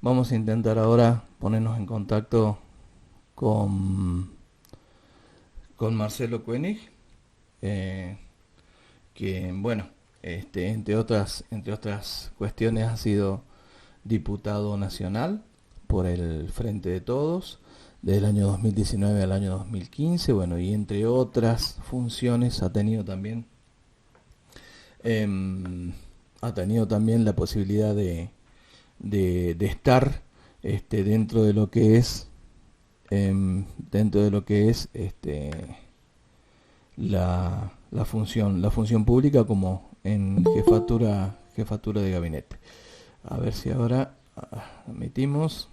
Vamos a intentar ahora ponernos en contacto con, con Marcelo Koenig, eh, que, bueno, entre otras cuestiones ha sido diputado nacional por el Frente de Todos desde el año 2019 al año 2015, bueno, y entre otras funciones em, ha tenido también la posibilidad de estar dentro de lo que es dentro de lo que es la función pública como en jefatura de gabinete. A ver si ahora metimos.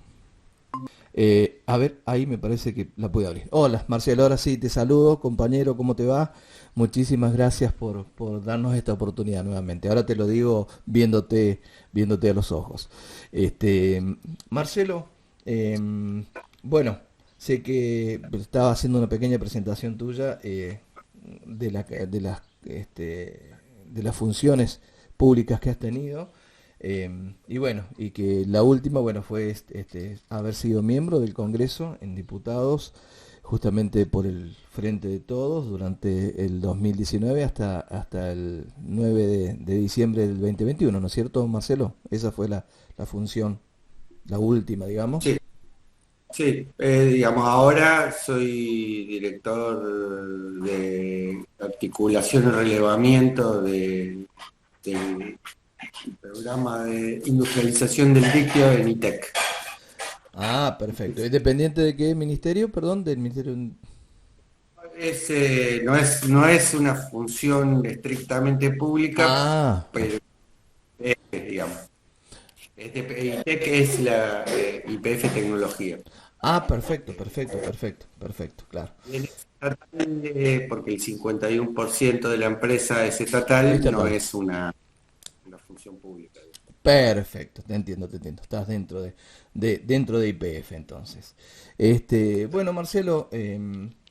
A ver, ahí me parece que la pude abrir. Hola, Marcelo, ahora sí te saludo, compañero, ¿cómo te va? Muchísimas gracias por darnos esta oportunidad nuevamente. Ahora te lo digo viéndote a los ojos. Este, Marcelo, bueno, sé que estaba haciendo una pequeña presentación tuya de las funciones públicas que has tenido. Y bueno, y que la última, bueno, fue haber sido miembro del Congreso en diputados, justamente por el Frente de Todos, durante el 2019 hasta el 9 de diciembre del 2021, ¿no es cierto, Marcelo? Esa fue la función, la última, digamos. Sí, sí. Digamos, ahora soy director de articulación y relevamiento del programa de industrialización del litio en ITEC. Ah, perfecto. ¿Independiente de qué ministerio? Perdón, del ministerio. No es una función estrictamente pública, Ah, pero digamos, ITEC es la YPF Tecnología. perfecto, perfecto, perfecto, perfecto, claro. Bien estatal, porque el 51% de la empresa es estatal, no Estatal. es una función pública. Perfecto, te entiendo, te entiendo. Estás dentro de IPF entonces. Bueno, Marcelo,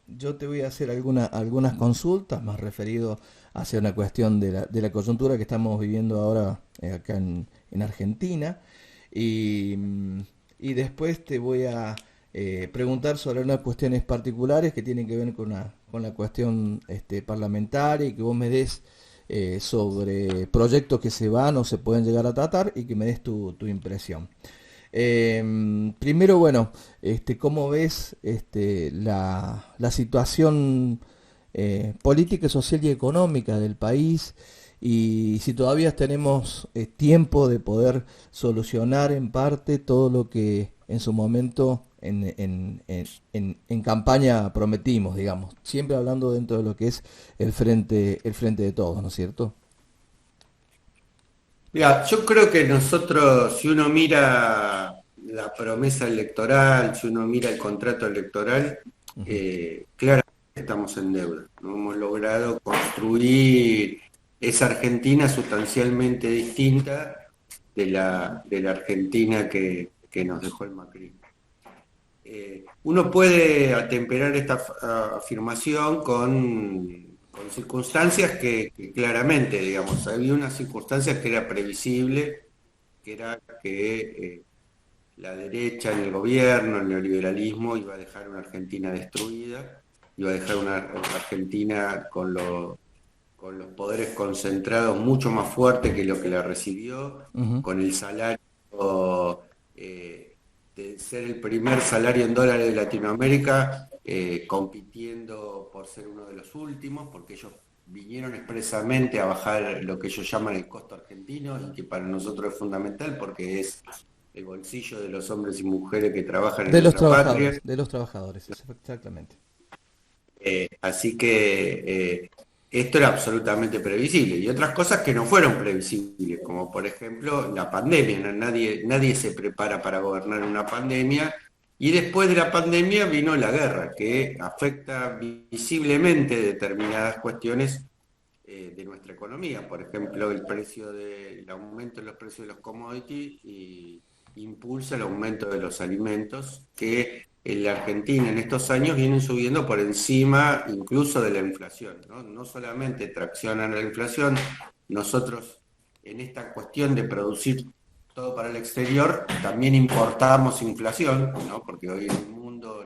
yo te voy a hacer algunas consultas más referido hacia una cuestión de la coyuntura que estamos viviendo ahora acá en Argentina. Y, mm, y después te voy a preguntar sobre unas cuestiones particulares que tienen que ver con la cuestión parlamentaria y que vos me des sobre proyectos que se van o se pueden llegar a tratar y que me des tu impresión. Primero, bueno, ¿cómo ves la situación política, social y económica del país? Y si todavía tenemos tiempo de poder solucionar en parte todo lo que en su momento en campaña prometimos, digamos, siempre hablando dentro de lo que es el frente de todos, ¿no es cierto? Mira, yo creo que nosotros, si uno mira la promesa electoral, si uno mira el contrato electoral, Ujú. claramente estamos en deuda. No hemos logrado construir esa Argentina sustancialmente distinta de la Argentina que nos dejó el macrismo. Uno puede atemperar esta afirmación con circunstancias que claramente, digamos, había unas circunstancias que era previsible, que era que la derecha en el gobierno, el neoliberalismo, iba a dejar una Argentina destruida, iba a dejar una Argentina con los poderes concentrados mucho más fuerte que lo que la recibió, Ujú. con el salario eh, de ser el primer salario en dólares de Latinoamérica, compitiendo por ser uno de los últimos, porque ellos vinieron expresamente a bajar lo que ellos llaman el costo argentino y que para nosotros es fundamental porque es el bolsillo de los hombres y mujeres que trabajan en nuestra patria. De los trabajadores, exactamente. Así que esto era absolutamente previsible y otras cosas que no fueron previsibles, como por ejemplo la pandemia. Nadie se prepara para gobernar una pandemia y después de la pandemia vino la guerra, que afecta visiblemente determinadas cuestiones de nuestra economía. Por ejemplo, el aumento de los precios de los commodities y impulsa el aumento de los alimentos que en la Argentina en estos años vienen subiendo por encima incluso de la inflación, ¿no? No solamente traccionan la inflación, nosotros en esta cuestión de producir todo para el exterior, también importamos inflación, ¿no? Porque hoy en el mundo,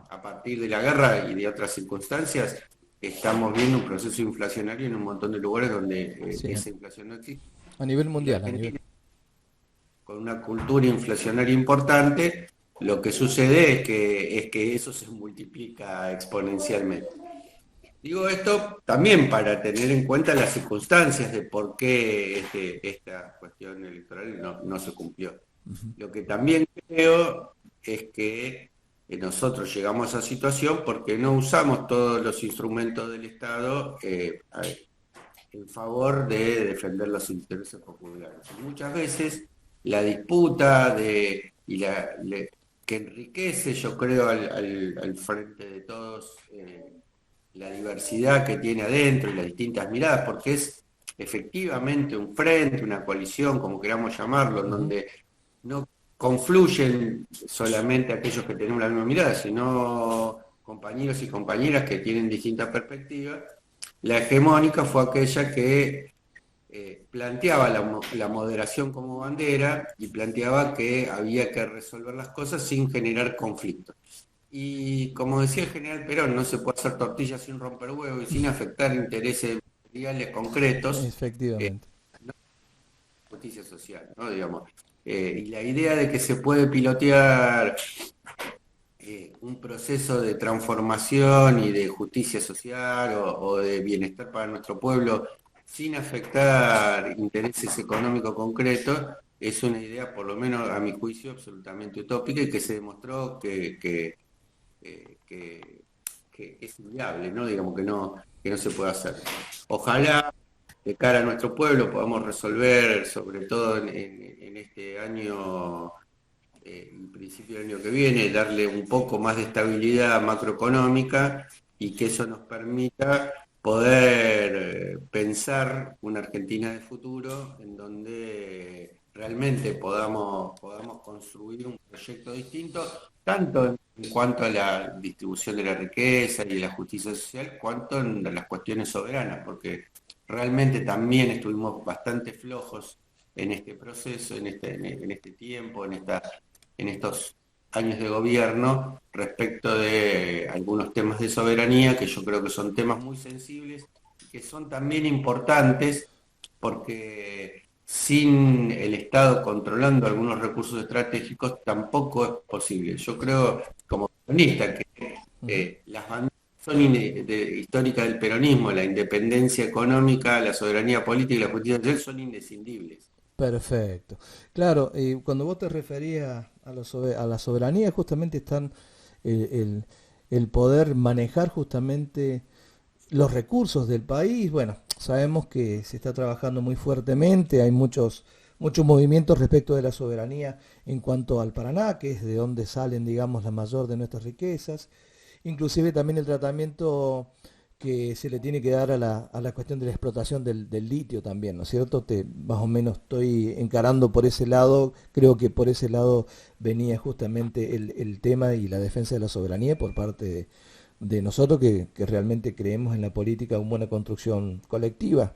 a partir de la guerra y de otras circunstancias, estamos viendo un proceso inflacionario en un montón de lugares donde Sí, esa inflación no existe. a nivel Y la mundial, a nivel. Argentina, con una cultura inflacionaria importante, lo que sucede es que eso se multiplica exponencialmente. Digo esto también para tener en cuenta las circunstancias de por qué esta cuestión electoral no se cumplió. Ujú. Lo que también creo es que nosotros llegamos a esa situación porque no usamos todos los instrumentos del Estado en favor de defender los intereses populares. Y muchas veces la disputa que enriquece, yo creo, al frente de todos, la diversidad que tiene adentro y las distintas miradas, porque es efectivamente un frente, una coalición, como queramos llamarlo, en Ujú. donde no confluyen solamente aquellos que tenemos la misma mirada, sino compañeros y compañeras que tienen distintas perspectivas. La hegemónica fue aquella que planteaba la moderación como bandera y planteaba que había que resolver las cosas sin generar conflictos. Y como decía el general Perón, no se puede hacer tortilla sin romper huevo y sin afectar intereses materiales concretos, Efectivamente. no justicia social, ¿no? Digamos. Y la idea de que se puede pilotear un proceso de transformación y de justicia social o de bienestar para nuestro pueblo sin afectar intereses económicos concretos, es una idea, por lo menos a mi juicio, absolutamente utópica y que se demostró eh, que, que es inviable, ¿no? Digamos que no se puede hacer. Ojalá de cara a nuestro pueblo podamos resolver, sobre todo en este año, en principio del año que viene, darle un poco más de estabilidad macroeconómica y que eso nos permita poder pensar una Argentina de futuro en donde realmente podamos construir un proyecto distinto, tanto en cuanto a la distribución de la riqueza y la justicia social, cuanto en las cuestiones soberanas, porque realmente también estuvimos bastante flojos en este proceso, en este tiempo, en estos años de gobierno respecto de algunos temas de soberanía, que yo creo que son temas muy sensibles y que son también importantes porque sin el Estado controlando algunos recursos estratégicos tampoco es posible. Yo creo, como peronista, que Ujú. las banderas son históricas del peronismo, la independencia económica, la soberanía política y la justicia social son indescindibles. Perfecto. Claro, cuando vos te referías a a la soberanía, justamente están el, el- el poder manejar justamente los recursos del país. Bueno, sabemos que se está trabajando muy fuertemente, hay muchos movimientos respecto de la soberanía en cuanto al Paraná, que es de donde salen, digamos, la mayor de nuestras riquezas. Inclusive también el tratamiento que se le tiene que dar a a la cuestión de la explotación del litio también, ¿no es cierto? Más o menos estoy encarando por ese lado, creo que por ese lado venía justamente el tema y la defensa de la soberanía por parte de nosotros que realmente creemos en la política de una buena construcción colectiva.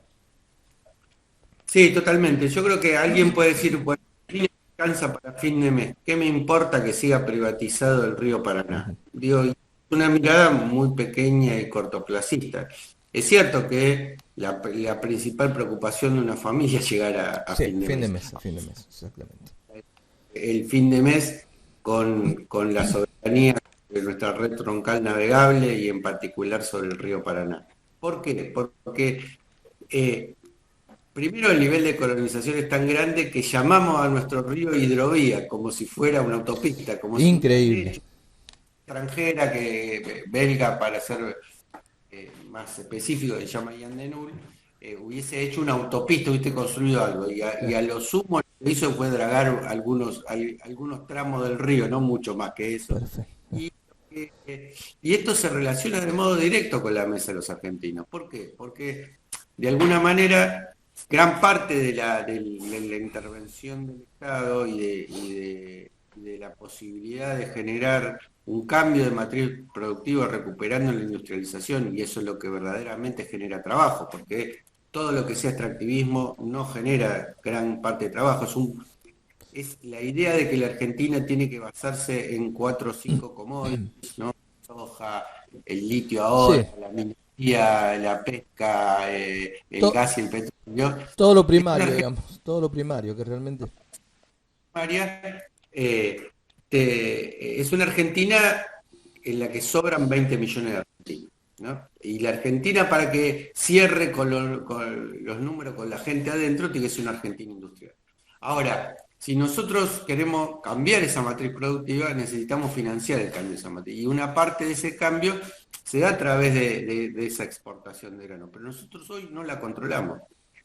Sí, totalmente. Yo creo que alguien puede decir, bueno, a mí me alcanza para fin de mes. ¿Qué me importa que siga privatizado el río Paraná? Ujú. Digo, es una mirada muy pequeña y cortoplacista. Es cierto que la principal preocupación de una familia es llegar a Sí, fin de mes. fin de mes, exactamente. El fin de mes con la soberanía de nuestra red troncal navegable y en particular sobre el río Paraná. ¿Por qué? Porque eh, primero, el nivel de colonización es tan grande que llamamos a nuestro río hidrovía, como si fuera una autopista, como si un Increíble. derecho extranjera belga, para ser más específico, se llama Yandenul, hubiese hecho una autopista, hubiese construido algo, y Claro, a lo sumo lo que hizo fue dragar algunos tramos del río, no mucho más que eso. perfecto. Y, y esto se relaciona de modo directo con la mesa de los argentinos. ¿Por qué? Porque de alguna manera gran parte de la intervención del Estado y de la posibilidad de generar un cambio de matriz productiva recuperando la industrialización, y eso es lo que verdaderamente genera trabajo, porque todo lo que sea extractivismo no genera gran parte de trabajo, es la idea de que la Argentina tiene que basarse en 4 o 5 commodities, ¿no? Soja, el litio ahora, Sí, la minería, la pesca, el to- gas y el petróleo. todo lo Es una primario, Argentina digamos, todo lo primario que realmente... primaria, eh, es una Argentina en la que sobran 20 millones de argentinos, ¿no? Y la Argentina, para que cierre con los números, con la gente adentro, tiene que ser una Argentina industrial. Ahora, si nosotros queremos cambiar esa matriz productiva, necesitamos financiar el cambio de esa matriz. Y una parte de ese cambio se da a través de esa exportación de grano. Pero nosotros hoy no la controlamos.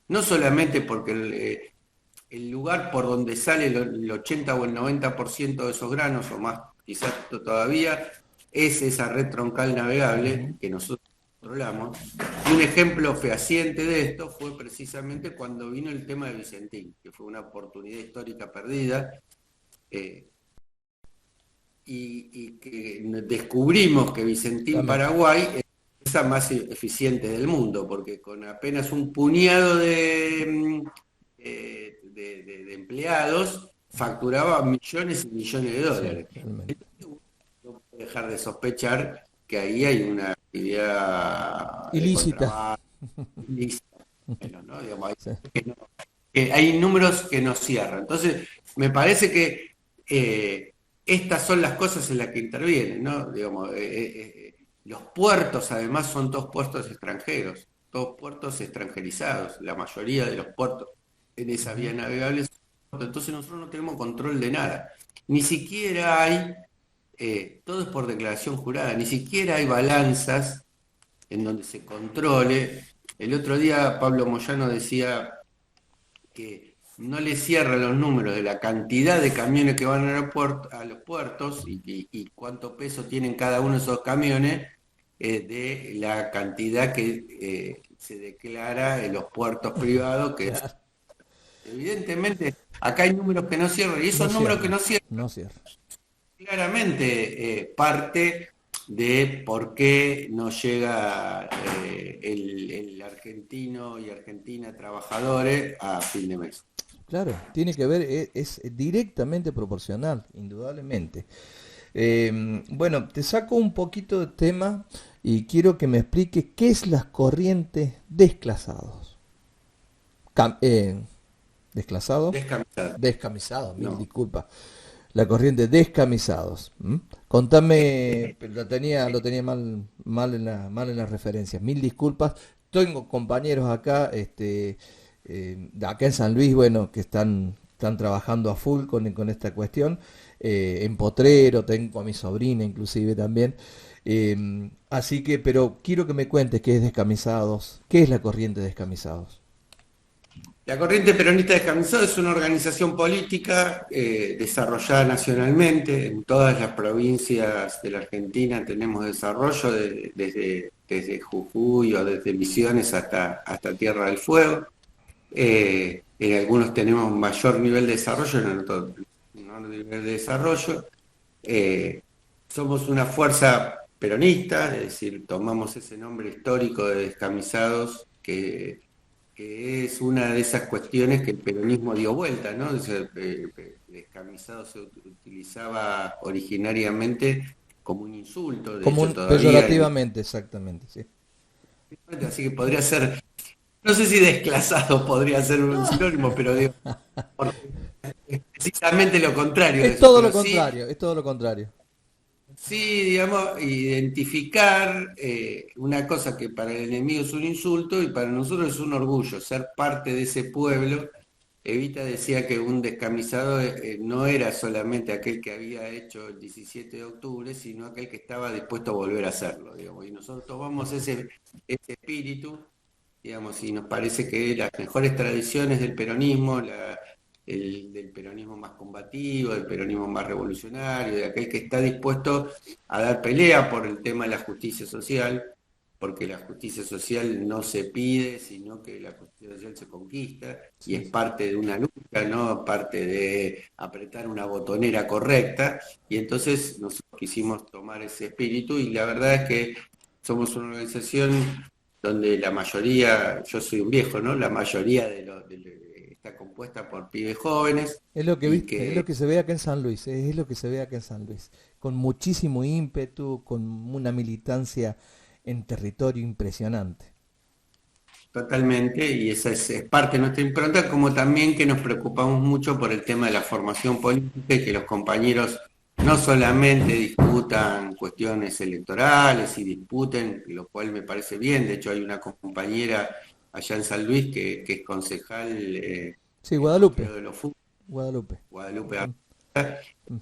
No solamente porque el lugar por donde sale el 80 o el 90% de esos granos, o más quizás todavía, es esa red troncal navegable Ujú. que nosotros controlamos. Y un ejemplo fehaciente de esto fue precisamente cuando vino el tema de Vicentín, que fue una oportunidad histórica perdida, eh, y que descubrimos que Vicentín También, Paraguay es la más eficiente del mundo, porque con apenas un puñado de empleados facturaba millones y millones de sí, dólares. realmente. No puede dejar de sospechar que ahí hay una actividad de Ilícita. contrabando ilícita, ¿no? Digamos, Sí, hay números que no cierran. Entonces, me parece que estas son las cosas en las que intervienen, ¿no? Digamos, los puertos, además, son todos puertos extranjeros, todos puertos extranjerizados. La mayoría de los puertos en esa ujú. vía navegable son puertos. Entonces, nosotros no tenemos control de nada. Ni siquiera hay, todo es por declaración jurada, ni siquiera hay balanzas en donde se controle. El otro día Pablo Moyano decía que no le cierra los números de la cantidad de camiones que van a los puertos y cuánto peso tienen cada uno de esos camiones, de la cantidad que se declara en los puertos privados, que es, Claro, evidentemente acá hay números que no cierran, y no esos números que cierran, no cierran no cierran. claramente parte de por qué no llega el argentino y argentina trabajadores a fin de mes. Claro, tiene que ver, es directamente proporcional, indudablemente. Bueno, te saco un poquito de tema y quiero que me expliques qué es las corrientes desclasados. Cam- eh, ¿Desclasados? Descamisado. Descamisados, mil No. disculpas. La corriente descamisados. ¿M? Contame, lo tenía mal en las referencias. Mil disculpas. Tengo compañeros acá, de acá en San Luis, bueno, que están trabajando a full con esta cuestión. En Potrero, tengo a mi sobrina inclusive también. Así que, pero quiero que me cuentes qué es descamisados, qué es la corriente descamisados. La Corriente Peronista Descamisado es una organización política desarrollada nacionalmente. En todas las provincias de la Argentina tenemos desarrollo desde Jujuy o desde Misiones hasta Tierra del Fuego. En algunos tenemos mayor nivel de desarrollo, en otros menor nivel de desarrollo. Eh, Somos una fuerza peronista, es decir, tomamos ese nombre histórico de descamisados que es una de esas cuestiones que el peronismo dio vuelta, ¿no? Descamisado se utilizaba originariamente como un insulto, de Como hecho todavía, peyorativamente, exactamente, sí. así que podría ser, no sé si desclasado podría ser un No, sinónimo, pero digo, porque es precisamente lo contrario de es eso, todo lo pero sí. contrario, es todo lo contrario. Sí, digamos, identificar una cosa que para el enemigo es un insulto y para nosotros es un orgullo. Ser parte de ese pueblo. Evita decía que un descamisado no era solamente aquel que había hecho el 17 de octubre, sino aquel que estaba dispuesto a volver a hacerlo, digamos. Y nosotros tomamos ese espíritu, digamos, y nos parece que las mejores tradiciones del peronismo, del peronismo más combativo, del peronismo más revolucionario, de aquel que está dispuesto a dar pelea por el tema de la justicia social, porque la justicia social no se pide, sino que la justicia social se conquista y Sí, es sí. parte de una lucha, ¿no? Parte de apretar una botonera correcta. Y entonces nosotros quisimos tomar ese espíritu y la verdad es que somos una organización donde la mayoría, yo soy un viejo, ¿no? La mayoría está compuesta por pibes jóvenes Es lo que y viste, es lo que que se ve acá en San Luis, es lo que se ve acá en San Luis, con muchísimo ímpetu, con una militancia en territorio impresionante. totalmente, y esa es parte de nuestra impronta, como también que nos preocupamos mucho por el tema de la formación política y que los compañeros no solamente discutan cuestiones electorales y disputen, lo cual me parece bien. De hecho hay una compañera allá en San Luis que es concejal, Sí, creo, Guadalupe, de los fútbol, Guadalupe. Guadalupe Mm, Aranda, mm.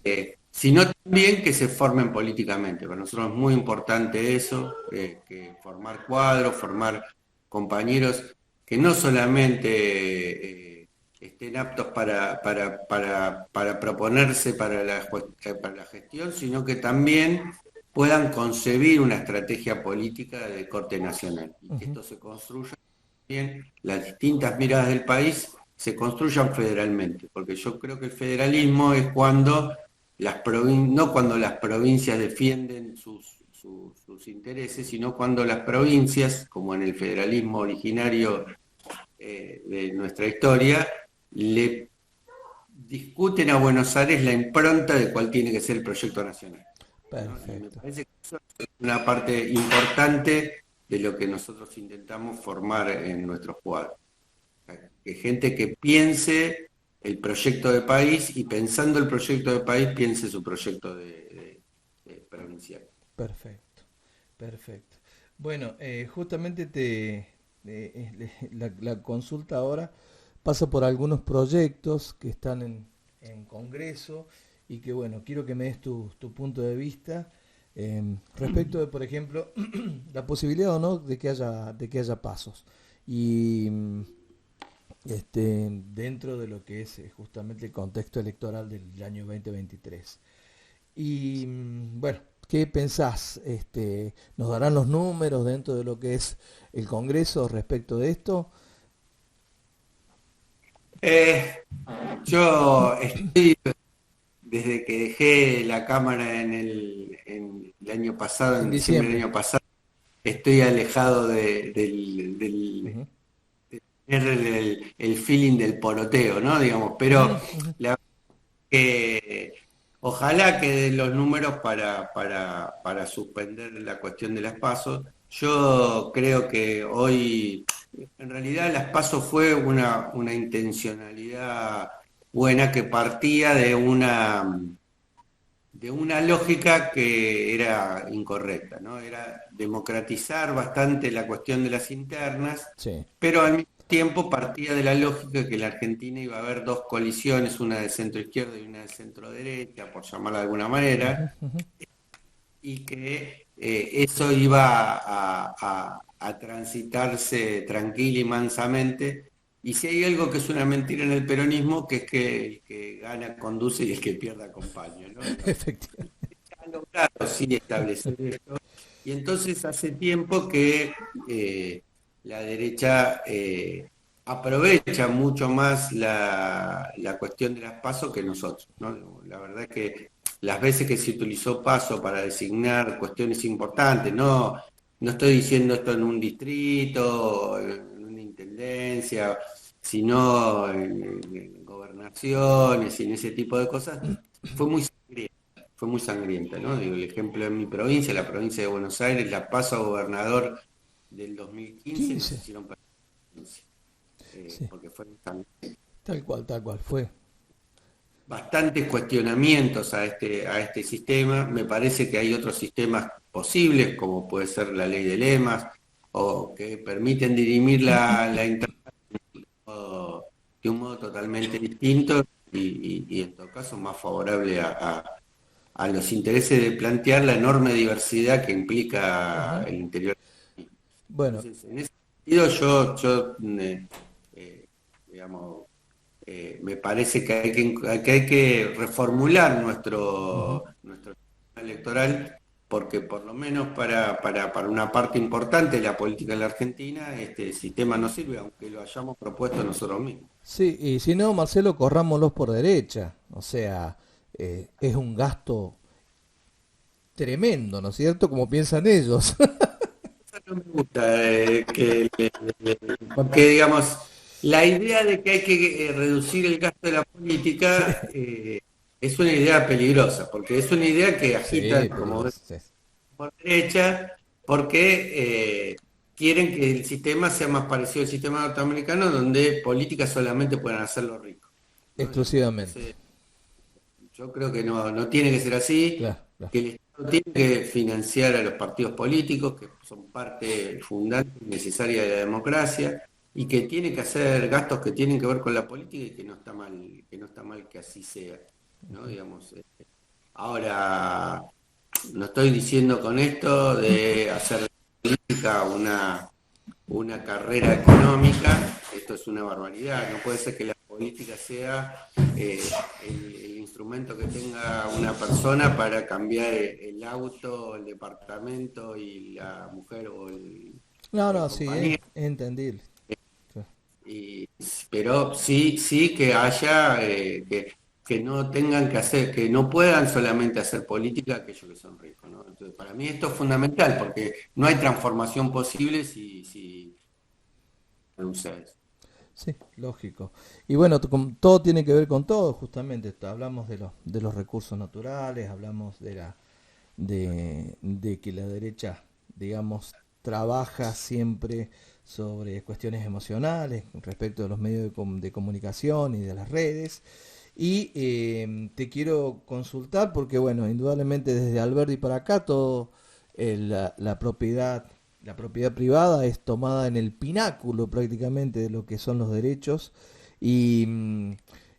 sino también que se formen políticamente. Para nosotros es muy importante eso, que formar cuadros, formar compañeros que no solamente estén aptos para proponerse para la gestión, sino que también puedan concebir una estrategia política de corte nacional y que Ujú. esto se construya bien, las distintas miradas del país se construyan federalmente, porque yo creo que el federalismo es cuando no cuando las provincias defienden sus intereses, sino cuando las provincias, como en el federalismo originario de nuestra historia, le discuten a Buenos Aires la impronta de cuál tiene que ser el proyecto nacional, ¿no? Y me Perfecto, parece que eso es una parte importante de lo que nosotros intentamos formar en nuestros cuadros. Que gente que piense el proyecto de país y pensando el proyecto de país piense su proyecto de provincial. perfecto, perfecto. Bueno, justamente la consulta ahora pasa por algunos proyectos que están en Congreso y que, bueno, quiero que me des tu punto de vista respecto de, por ejemplo, la posibilidad o no de que haya pasos. Y dentro de lo que es justamente el contexto electoral del año 2023. Y bueno, ¿qué pensás? ¿Nos darán los números dentro de lo que es el Congreso respecto de esto? Eh, yo estoy, desde que dejé la Cámara en el año pasado, En en diciembre del diciembre. año pasado, estoy alejado Ujú. de tener el feeling del poroteo, ¿no? Digamos, Ujú, pero ujú. la ojalá que den los números para suspender la cuestión de las PASO. Yo creo que hoy, en realidad, las PASO fue una intencionalidad buena que partía de una lógica que era incorrecta, ¿no? Era democratizar bastante la cuestión de las internas, Sí. pero al mismo tiempo partía de la lógica que en la Argentina iba a haber dos coaliciones, una de centro izquierda y una de centro derecha, por llamarla de alguna Ujú, manera, ujú. y que eso iba a transitarse tranquila y mansamente. Y si hay algo que es una mentira en el peronismo, que es que el que gana conduce y el que pierda acompaña, ¿no? Digamos, Efectivamente. han logrado sí establecer esto. Y entonces hace tiempo que la derecha aprovecha mucho más la cuestión de las PASO que nosotros, ¿no? La verdad es que las veces que se utilizó PASO para designar cuestiones importantes, no estoy diciendo esto en un distrito, en una intendencia, sino en gobernaciones y en ese tipo de cosas, fue muy fue muy sangrienta, ¿no? Digo, el ejemplo de mi provincia, la provincia de Buenos Aires, la paso a gobernador del 2015, nos 15. hicieron perder la provincia, Sí. porque fueron Tal cual fue. bastantes cuestionamientos a este sistema. Me parece que hay otros sistemas posibles, como puede ser la ley de lemas, o que permiten dirimir la internet de un modo totalmente distinto y en todo caso más favorable a los intereses de plantear la enorme diversidad que implica Ujú. el interior. Bueno, Entonces, en ese sentido, eh, digamos, me parece que hay que reformular ujú. nuestro sistema electoral, porque por lo menos para una parte importante de la política de la Argentina, este sistema no sirve, aunque lo hayamos propuesto nosotros mismos. Sí, y si no, Marcelo, corrámoslos por derecha. O sea, es un gasto tremendo, ¿no es cierto? Como piensan ellos. No me gusta porque, digamos, La idea de que hay que reducir el gasto de la Sí, política es una idea peligrosa, porque es una idea que sí, agitan, como ves, peligroso. Sí. por derecha, porque quieren que el sistema sea más parecido al sistema norteamericano, donde políticas solamente puedan hacer los ricos, ¿no? Digamos, Exclusivamente. entonces, yo creo que no tiene que ser así, Claro, claro. que el Estado tiene que financiar a los partidos políticos, que son parte fundante y necesaria de la democracia, y que tiene que hacer gastos que tienen que ver con la política y que no está mal que así sea, ¿no? Digamos, ahora, no estoy diciendo con esto de hacer de política una carrera económica, esto es una barbaridad, no puede ser que la política sea el instrumento que tenga una persona para cambiar el auto, el departamento y la mujer No, o el no, sí, compañero. es entendible. Y- pero sí que haya, que no tengan que hacer, que no puedan solamente hacer política aquellos que son ricos, ¿no? Entonces, para mí esto es fundamental, porque no hay transformación posible si reduce eso. Sí, lógico. Y bueno, todo tiene que ver con todo, justamente. Hablamos de los recursos naturales, hablamos de que la derecha, digamos, trabaja siempre sobre cuestiones emocionales respecto de los medios de comunicación y de las redes. Y te quiero consultar porque, bueno, indudablemente desde Alberti para acá todo la propiedad privada es tomada en el pináculo prácticamente de lo que son los derechos y,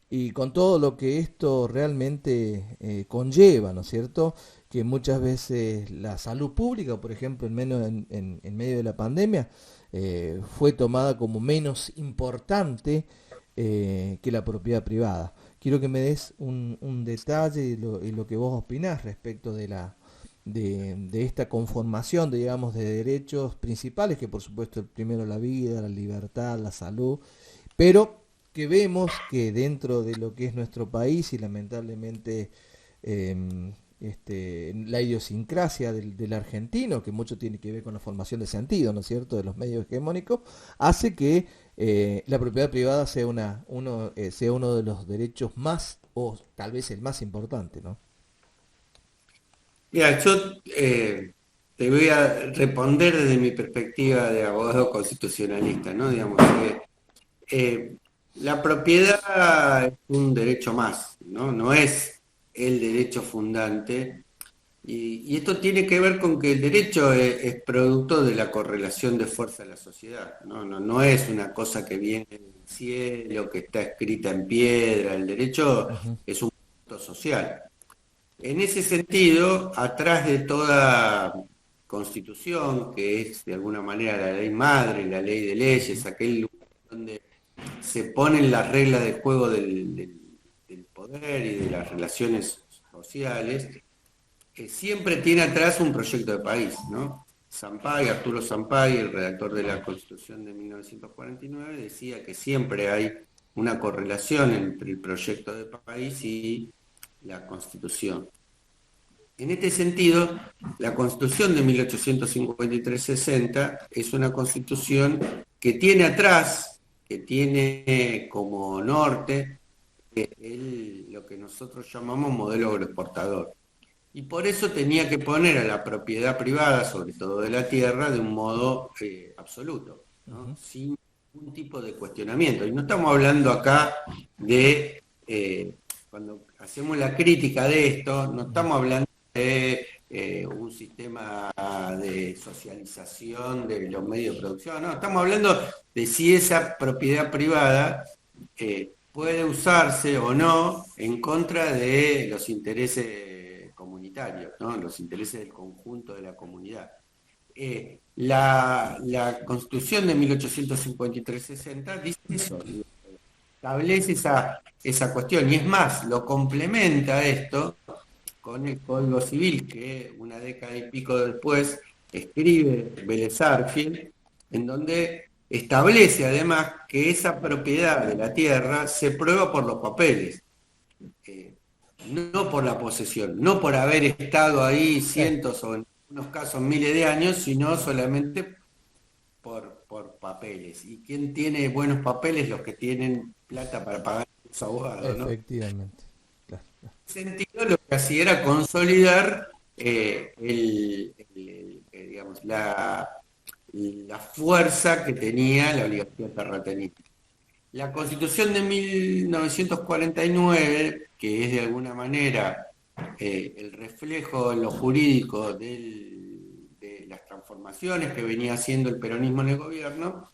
y con todo lo que esto realmente conlleva, ¿no es cierto? Que muchas veces la salud pública, por ejemplo, en medio de la pandemia, fue tomada como menos importante que la propiedad privada. Quiero que me des un detalle y lo que vos opinás respecto de esta conformación, digamos, de derechos principales, que por supuesto el primero la vida, la libertad, la salud, pero que vemos que dentro de lo que es nuestro país y lamentablemente la idiosincrasia del argentino, que mucho tiene que ver con la formación de sentido, ¿no es cierto?, de los medios hegemónicos, hace que la propiedad privada sea uno de los derechos más, o tal vez el más importante, ¿no? Mira, yo te voy a responder desde mi perspectiva de abogado constitucionalista, ¿no? Digamos, eh, la propiedad es un derecho más, ¿no? No es el derecho fundante. Y esto tiene que ver con que el derecho es producto de la correlación de fuerza de la sociedad, ¿no? No es una cosa que viene del cielo, que está escrita en piedra. El derecho Ujú, es un producto social. En ese sentido, atrás de toda constitución, que es de alguna manera la ley madre, la ley de ujú. leyes, aquel lugar donde se ponen las reglas de juego del poder y de las relaciones sociales, siempre tiene atrás un proyecto de país, ¿no? Arturo Sampay, el redactor de la Constitución de 1949, decía que siempre hay una correlación entre el proyecto de país y la Constitución. En este sentido, la Constitución de 1853-60 es una Constitución que tiene atrás, que tiene como norte lo que nosotros llamamos modelo agroexportador. Y por eso tenía que poner a la propiedad privada, sobre todo de la tierra, de un modo absoluto, ¿no? Ujú. Sin ningún tipo de cuestionamiento. Y no estamos hablando acá de, cuando hacemos la crítica de esto, no estamos hablando de un sistema de socialización de los medios de producción, no, estamos hablando de si esa propiedad privada puede usarse o no en contra de los intereses comunitarios, ¿no? Los intereses del conjunto de la comunidad. La Constitución de 1853-60 dice eso, establece esa cuestión, y es más, lo complementa esto con el Código Civil, que una década y pico después escribe Vélez Arfield, en donde establece además que esa propiedad de la tierra se prueba por los papeles, eh, no por la posesión, no por haber estado ahí Sí, cientos o en unos casos miles de años, sino solamente por papeles. ¿Y quién tiene buenos papeles? Los que tienen plata para pagar a los abogados, ¿no? efectivamente. Claro, claro. En ese sentido, lo que hacía era consolidar digamos, la fuerza que tenía la oligarquía terrateniente. La Constitución de 1949, que es de alguna manera el reflejo en lo jurídico de las transformaciones que venía haciendo el peronismo en el gobierno,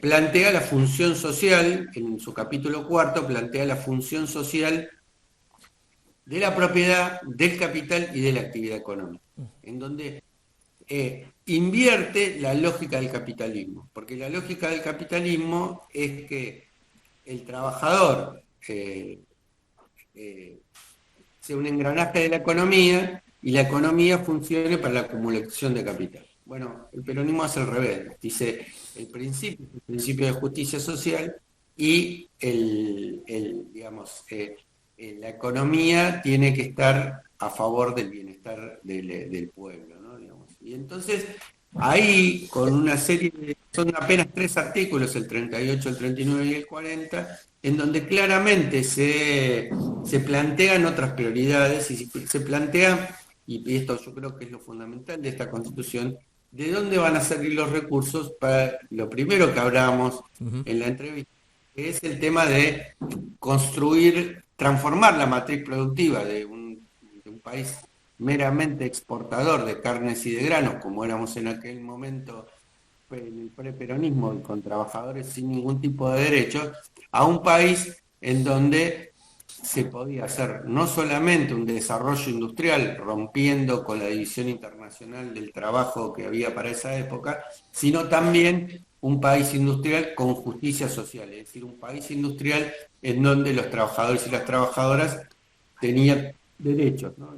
plantea la función social, en su capítulo cuarto, plantea la función social de la propiedad, del capital y de la actividad económica, en donde invierte la lógica del capitalismo, porque la lógica del capitalismo es que el trabajador eh, sea un engranaje de la economía y la economía funcione para la acumulación de capital. Bueno, el peronismo hace al revés, dice el principio de justicia social y digamos, la economía tiene que estar a favor del bienestar del pueblo, ¿no? Digamos. Y entonces, ahí, con una serie son apenas 3 artículos, el 38, el 39 y el 40, en donde claramente se plantean otras prioridades y se plantea, y esto yo creo que es lo fundamental de esta Constitución, de dónde van a salir los recursos para lo primero que hablamos Ujú. en la entrevista, que es el tema de construir, transformar la matriz productiva de un país meramente exportador de carnes y de granos, como éramos en aquel momento en el preperonismo y con trabajadores sin ningún tipo de derechos, a un país en donde se podía hacer no solamente un desarrollo industrial rompiendo con la división internacional del trabajo que había para esa época, sino también un país industrial con justicia social, es decir, un país industrial en donde los trabajadores y las trabajadoras tenían derechos, ¿no?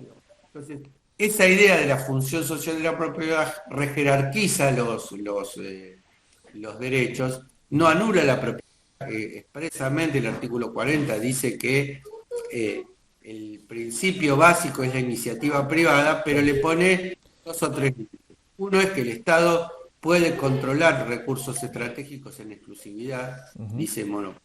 Entonces, esa idea de la función social de la propiedad rejerarquiza los derechos, no anula la propiedad. Expresamente el artículo 40 dice que el principio básico es la iniciativa privada, pero le pone 2 o 3 límites. Uno es que el Estado puede controlar recursos estratégicos en exclusividad, Ujú. dice monopolio.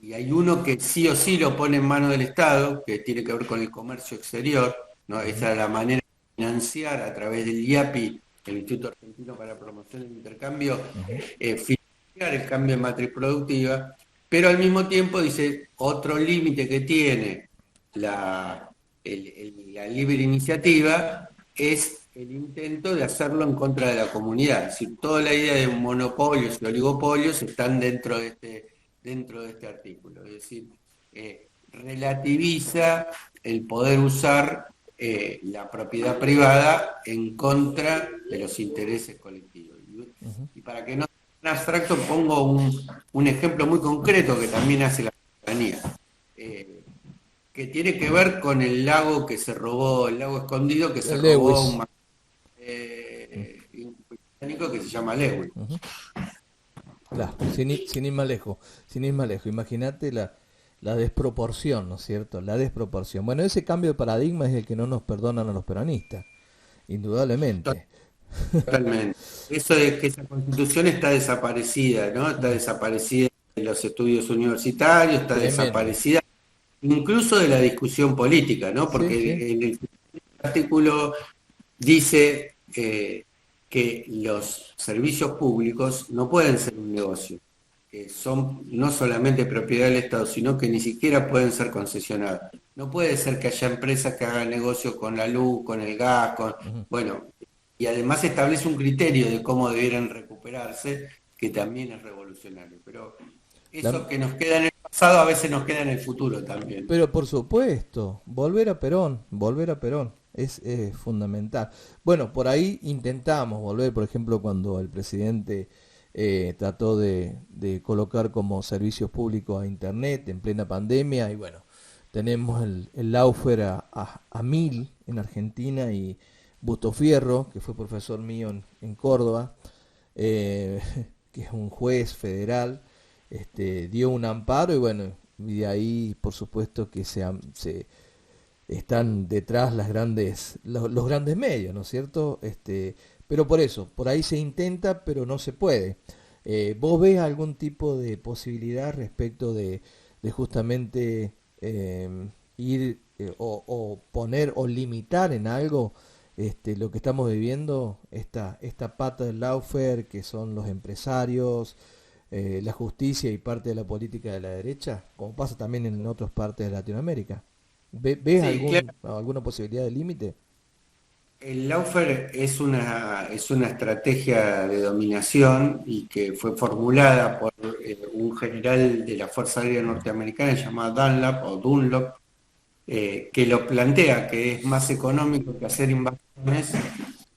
Y hay uno que sí o sí lo pone en manos del Estado, que tiene que ver con el comercio exterior, ¿no? Esa es la manera de financiar a través del IAPI, el Instituto Argentino para la Promoción del Intercambio, Ujú. financiar el cambio de matriz productiva, pero al mismo tiempo dice otro límite que tiene la libre iniciativa es el intento de hacerlo en contra de la comunidad. Es decir, toda la idea de monopolios y oligopolios están dentro de este artículo. Es decir, relativiza el poder usar la propiedad privada en contra de los intereses colectivos. Y para que no sea abstracto, pongo un ejemplo muy concreto que también hace la ciudadanía. Que tiene que ver con el lago que se robó, el lago escondido que se El robó Lewis. un británico que se llama Lewis. Ujú. Claro, sin ir más lejos, sin ir más lejos. Imagínate la desproporción, ¿no es cierto? La desproporción. Bueno, ese cambio de paradigma es el que no nos perdonan a los peronistas, indudablemente. Totalmente. Eso es que esa constitución está desaparecida, ¿no? Está Mm. desaparecida de los estudios universitarios, está Tremendo. desaparecida incluso de la discusión política, ¿no? Sí, Porque sí. en el artículo dice que los servicios públicos no pueden ser un negocio, que son no solamente propiedad del Estado, sino que ni siquiera pueden ser concesionados. No puede ser que haya empresas que hagan negocio con la luz, con el gas, Ujú. bueno, y además establece un criterio de cómo debieran recuperarse, que también es revolucionario. Pero La- eso que nos queda en el pasado a veces nos queda en el futuro también. Pero por supuesto, volver a Perón es fundamental. Bueno, por ahí intentamos volver, por ejemplo, cuando el presidente trató de colocar como servicios públicos a Internet en plena pandemia y bueno, tenemos el Lawfare a 1000 en Argentina y Busto Fierro, que fue profesor mío en Córdoba, eh, que es un juez federal, dio un amparo y bueno, y de ahí por supuesto que están detrás los grandes medios, ¿no es cierto? pero por eso, por ahí se intenta, pero no se puede. ¿Vos ves algún tipo de posibilidad respecto de justamente ir o poner o limitar en algo lo que estamos viviendo, esta pata del lawfare que son los empresarios, la justicia y parte de la política de la derecha, como pasa también en otras partes de Latinoamérica? ¿Ves Sí, claro. alguna posibilidad de límite? El lawfare es una estrategia de dominación y que fue formulada por un general de la Fuerza Aérea Norteamericana llamado Dunlop, que lo plantea, que es más económico que hacer invasiones,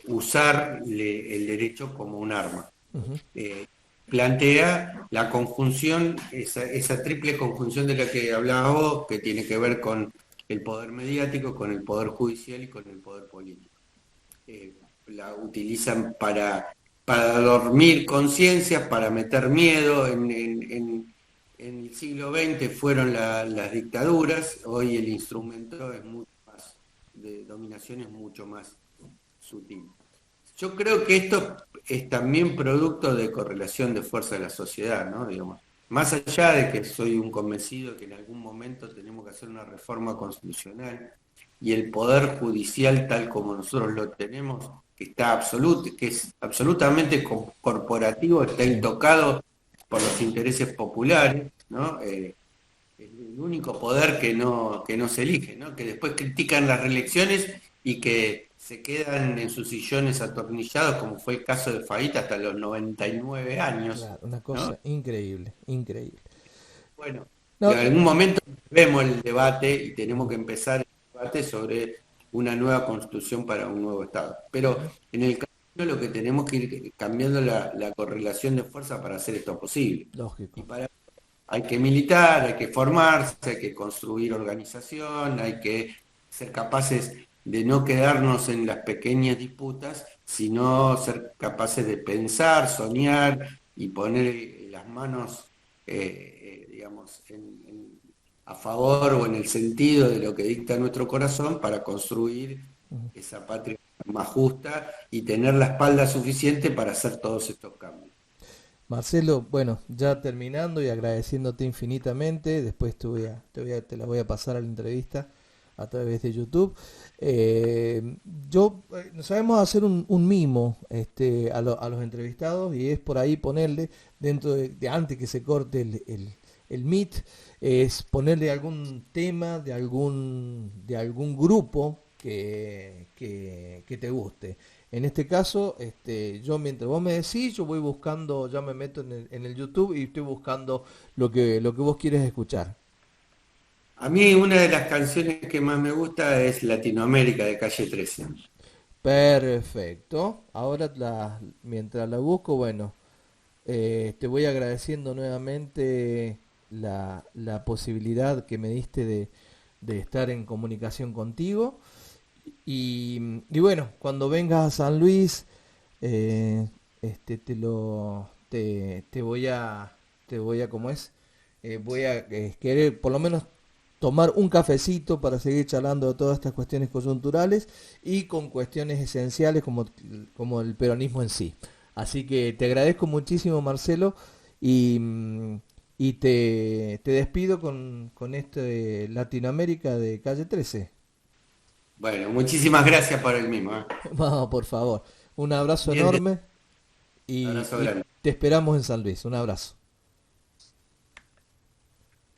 usar el derecho como un arma. Ujú. Eh, Plantea la conjunción, esa triple conjunción de la que hablaba vos, que tiene que ver con el poder mediático, con el poder judicial y con el poder político. La utilizan para dormir conciencias, para meter miedo. En el siglo XX fueron las dictaduras, hoy el instrumento es mucho más, de dominación es mucho más sutil. Yo creo que esto es también producto de correlación de fuerza de la sociedad, ¿no? Digamos, más allá de que soy un convencido que en algún momento tenemos que hacer una reforma constitucional y el poder judicial tal como nosotros lo tenemos, que es absolutamente corporativo, está Sí. intocado por los intereses populares, ¿no? El único poder que no se elige, ¿no? Que después critican las reelecciones y que se quedan en sus sillones atornillados, como fue el caso de Fahita hasta los 99 años, Claro, una ¿no? cosa increíble, increíble. Bueno, No, en algún momento vemos el debate y tenemos que empezar el debate sobre una nueva constitución para un nuevo Estado. Pero ujú, en el camino lo que tenemos que ir cambiando la correlación de fuerza para hacer esto posible. Y lógico. para hay que militar, hay que formarse, hay que construir organización, hay que ser capaces de no quedarnos en las pequeñas disputas, sino ser capaces de pensar, soñar y poner las manos, digamos, a favor o en el sentido de lo que dicta nuestro corazón para construir Ujú. esa patria más justa y tener la espalda suficiente para hacer todos estos cambios. Marcelo, bueno, ya terminando y agradeciéndote infinitamente, después te la voy a pasar a la entrevista a través de YouTube. Sabemos hacer un mimo a los entrevistados y es por ahí ponerle, dentro de antes que se corte el Meet, es ponerle algún tema de algún grupo que te guste. En este caso, yo mientras vos me decís, yo voy buscando, ya me meto en el YouTube y estoy buscando lo que vos quieres escuchar. A mí una de las canciones que más me gusta es Latinoamérica de Calle 13. Perfecto. Ahora, mientras la busco, bueno, te voy agradeciendo nuevamente la posibilidad que me diste de estar en comunicación contigo. Y bueno, cuando vengas a San Luis, te voy a, ¿cómo es? Voy a querer por lo menos tomar un cafecito para seguir charlando de todas estas cuestiones coyunturales y con cuestiones esenciales como el peronismo en sí. Así que te agradezco muchísimo, Marcelo, y, y te despido con este Latinoamérica de Calle 13. Bueno, muchísimas gracias por el mismo. Vamos, por favor. Un abrazo Bien, enorme abrazo y grande. te esperamos en San Luis. Un abrazo.